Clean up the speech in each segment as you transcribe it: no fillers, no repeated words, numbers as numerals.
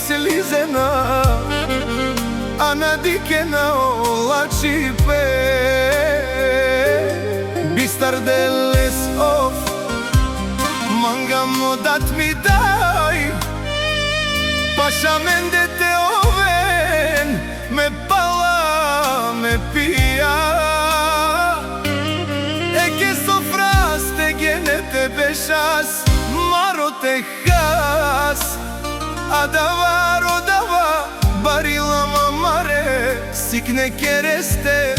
слизена, а надикена олачи пе. Бистар делес оф, мангам дат ми дай, паша мен дете овен, ме пала, ме пија. Еке софрас те генете бешас, маро те хас, а дава родава, барила мамаре, сикне кересте.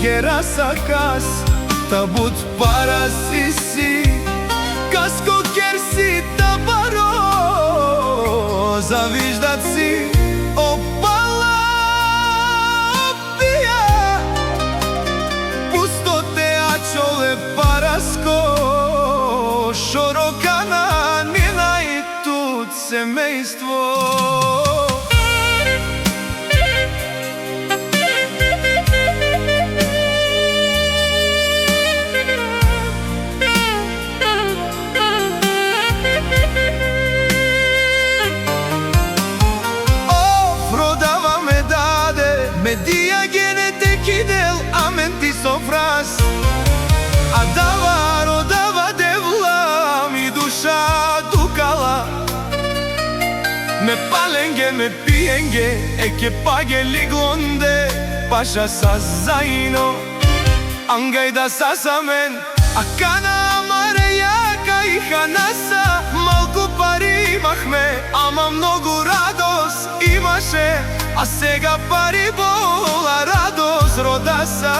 Kera sakas, tabut parasisi, kasko kersi tabaro, zaviždat si opala opija, pustote ačole parasko, šorokana nina i tut semejstvo. Medija genete kidel, amen ti sofras, a dava rodava devla, mi duša dukala. Me palenge, me pijenge, eke page liglonde, paša sa zaino, angajda sa samen, a kana amare jaka i hanasa, malku pari imahme, ama mnogu radost imaše. A сега пари бола радост родаса.